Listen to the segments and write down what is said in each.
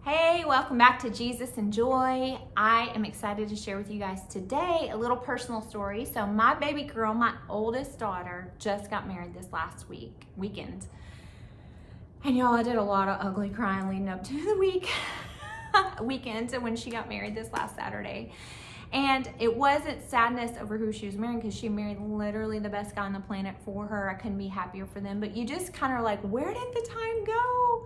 Hey, welcome back to Jesus and Joy. I am excited to share with you guys today a little personal story. So my baby girl, my oldest daughter, just got married this last weekend. And y'all, I did a lot of ugly crying leading up to the weekend when she got married this last Saturday. And it wasn't sadness over who she was marrying, because she married literally the best guy on the planet for her. I couldn't be happier for them. But you just kind of like, where did the time go?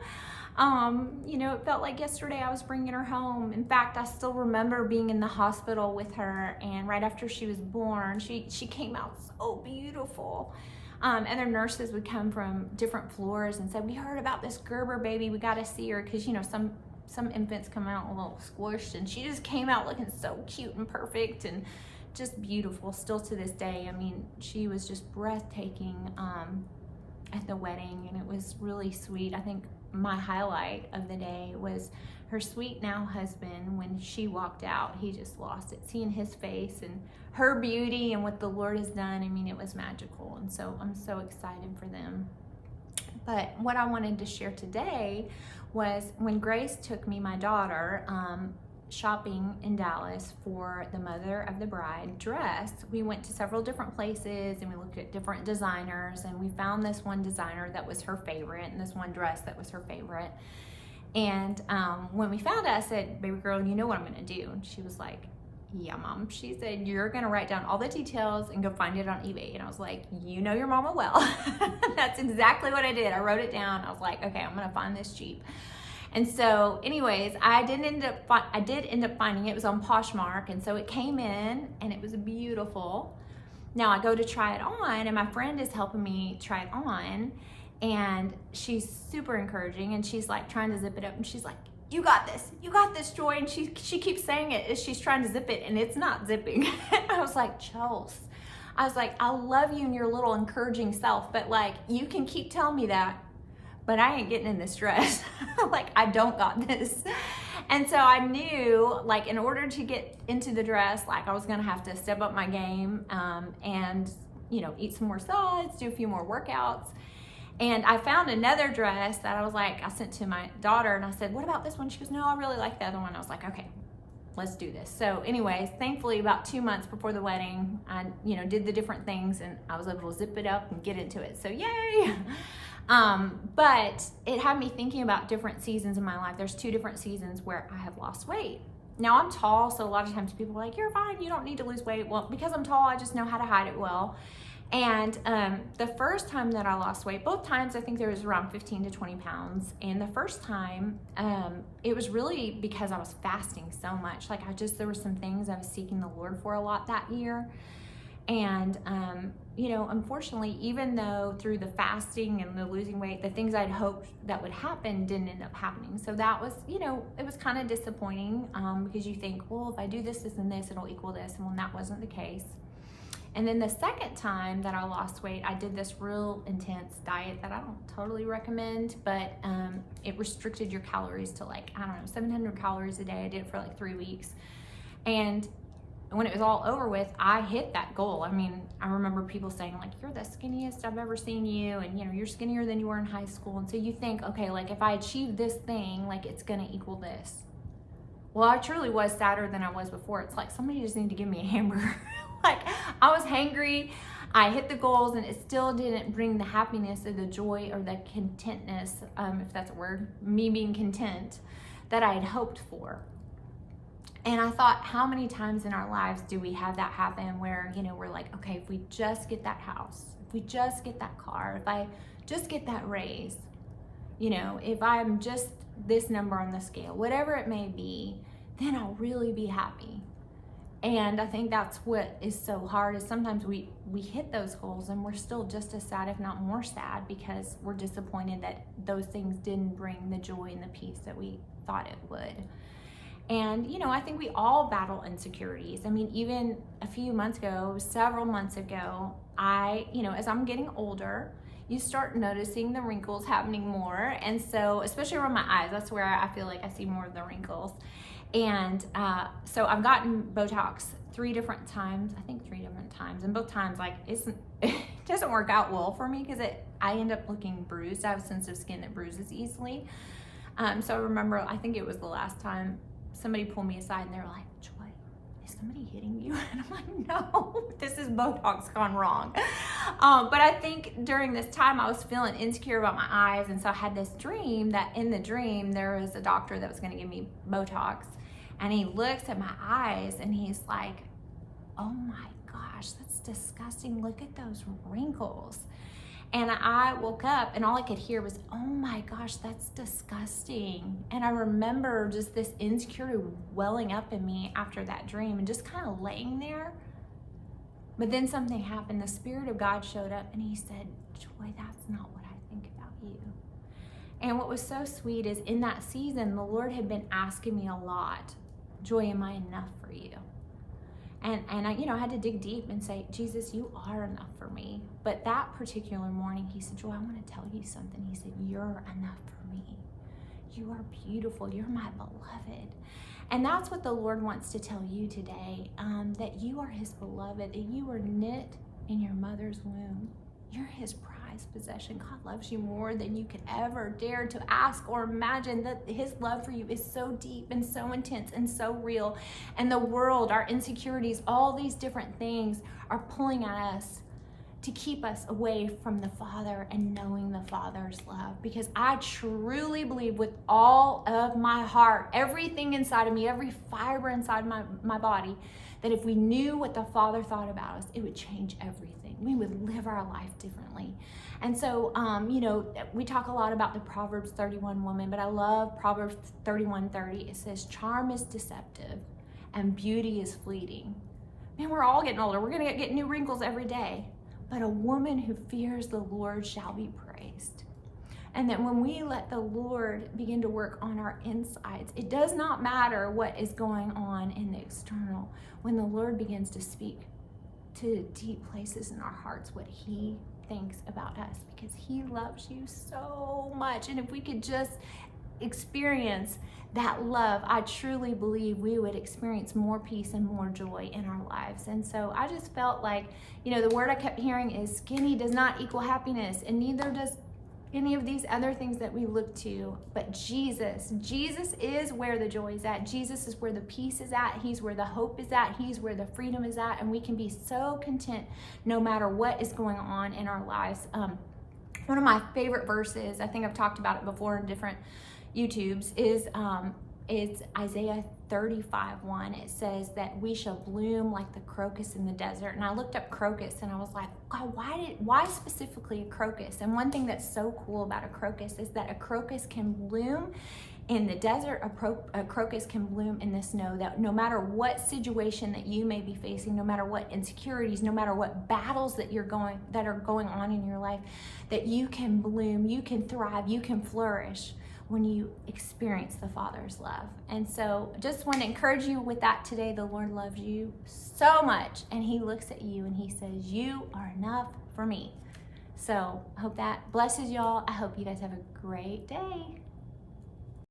It felt like yesterday I was bringing her home. In fact, I still remember being in the hospital with her, and right after she was born, she came out so beautiful. Other nurses would come from different floors and said, we heard about this Gerber baby, we got to see her, because some infants come out a little squished, and she just came out looking so cute and perfect and just beautiful still to this day. I mean, she was just breathtaking at the wedding, and it was really sweet. I think my highlight of the day was her sweet now husband. When she walked out, he just lost it. Seeing his face and her beauty and what the Lord has done, I mean, it was magical. And so I'm so excited for them. But what I wanted to share today was when Grace took me, my daughter, shopping in Dallas for the mother of the bride dress. We went to several different places and we looked at different designers, and we found this one designer that was her favorite and this one dress that was her favorite. And when we found it, I said, baby girl, you know what I'm gonna do? And she was like, yeah, mom. She said, you're gonna write down all the details and go find it on eBay. And I was like, you know your mama well. That's exactly what I did. I wrote it down. I was like, okay, I'm gonna find this cheap. And so anyways, I did end up finding it. It was on Poshmark, and so it came in and it was beautiful. Now I go to try it on, and my friend is helping me try it on, and she's super encouraging, and she's like trying to zip it up, and she's like, you got this, Joy. And she keeps saying it as she's trying to zip it, and it's not zipping. I was like, Chels, I was like, I love you and your little encouraging self, but like, you can keep telling me that, but I ain't getting in this dress. Like, I don't got this. And so I knew, like, in order to get into the dress, like, I was gonna have to step up my game and, eat some more salads, do a few more workouts. And I found another dress that I was like, I sent to my daughter, and I said, what about this one? She goes, no, I really like the other one. I was like, okay, let's do this. So anyways, thankfully about 2 months before the wedding, I, did the different things, and I was able to zip it up and get into it. So yay. But it had me thinking about different seasons in my life. There's 2 different seasons where I have lost weight. Now I'm tall, so a lot of times people are like, you're fine, you don't need to lose weight. Well, because I'm tall, I just know how to hide it well. And the first time that I lost weight, both times I think there was around 15 to 20 pounds. And the first time, it was really because I was fasting so much. Like there were some things I was seeking the Lord for a lot that year. And, unfortunately, even though through the fasting and the losing weight, the things I'd hoped that would happen didn't end up happening. So that was, it was kind of disappointing because you think, well, if I do this, and this, it'll equal this. And when that wasn't the case. And then the second time that I lost weight, I did this real intense diet that I don't totally recommend, but it restricted your calories to 700 calories a day. I did it for 3 weeks. And when it was all over with, I hit that goal. I mean, I remember people saying you're the skinniest I've ever seen you, and you're skinnier than you were in high school. And so you think, okay, if I achieve this thing, it's gonna equal this. Well, I truly was sadder than I was before. It's like somebody just needed to give me a hamburger. I was hangry, I hit the goals, and it still didn't bring the happiness or the joy or the contentness, if that's a word, me being content, that I had hoped for. And I thought, how many times in our lives do we have that happen where, we're like, okay, if we just get that house, if we just get that car, if I just get that raise, if I'm just this number on the scale, whatever it may be, then I'll really be happy. And I think that's what is so hard, is sometimes we hit those goals and we're still just as sad, if not more sad, because we're disappointed that those things didn't bring the joy and the peace that we thought it would. And, I think we all battle insecurities. I mean, even a few months ago, several months ago, as I'm getting older, you start noticing the wrinkles happening more. And so, especially around my eyes, that's where I feel like I see more of the wrinkles. And so I've gotten Botox 3 different times, and both times, it doesn't work out well for me because I end up looking bruised. I have sensitive skin that bruises easily. So I remember, I think it was the last time somebody pulled me aside and they were like, Joy, is somebody hitting you? And I'm like, no, this is Botox gone wrong. But I think during this time I was feeling insecure about my eyes. And so I had this dream that in the dream there was a doctor that was going to give me Botox. And he looks at my eyes and he's like, oh my gosh, that's disgusting. Look at those wrinkles. And I woke up and all I could hear was, oh my gosh, that's disgusting. And I remember just this insecurity welling up in me after that dream and just kind of laying there. But then something happened. The Spirit of God showed up and he said, Joy, that's not what I think about you. And what was so sweet is in that season, the Lord had been asking me a lot, Joy, am I enough for you? And I had to dig deep and say, Jesus, you are enough for me. But that particular morning, he said, Joy, I want to tell you something. He said, you're enough for me. You are beautiful. You're my beloved. And that's what the Lord wants to tell you today, that you are his beloved, that you were knit in your mother's womb. You're his prized possession. God loves you more than you could ever dare to ask or imagine. That his love for you is so deep and so intense and so real. And the world, our insecurities, all these different things are pulling at us to keep us away from the Father and knowing the Father's love. Because I truly believe with all of my heart, everything inside of me, every fiber inside my body, that if we knew what the Father thought about us, it would change everything. We would live our life differently. And so, we talk a lot about the Proverbs 31 woman, but I love Proverbs 31:30. It says, charm is deceptive and beauty is fleeting. Man, we're all getting older. We're going to get new wrinkles every day. But a woman who fears the Lord shall be praised. And that when we let the Lord begin to work on our insides, it does not matter what is going on in the external. When the Lord begins to speak to deep places in our hearts, what he thinks about us, because he loves you so much. And if we could just experience that love, I truly believe we would experience more peace and more joy in our lives. And so I just felt like, the word I kept hearing is skinny does not equal happiness, and neither does any of these other things that we look to. But Jesus is where the joy is at. Jesus is where the peace is at. He's where the hope is at. He's where the freedom is at. And we can be so content no matter what is going on in our lives. One of my favorite verses, I think I've talked about it before in different YouTubes, is Isaiah 35:1. It says that we shall bloom like the crocus in the desert. And I looked up crocus and I was like, God, why specifically a crocus? And one thing that's so cool about a crocus is that a crocus can bloom in the desert. A crocus can bloom in the snow. That no matter what situation that you may be facing, no matter what insecurities, no matter what battles that are going on in your life, that you can bloom, you can thrive, you can flourish when you experience the Father's love. And so just want to encourage you with that today. The Lord loves you so much, and he looks at you and he says, you are enough for me. So I hope that blesses y'all. I hope you guys have a great day.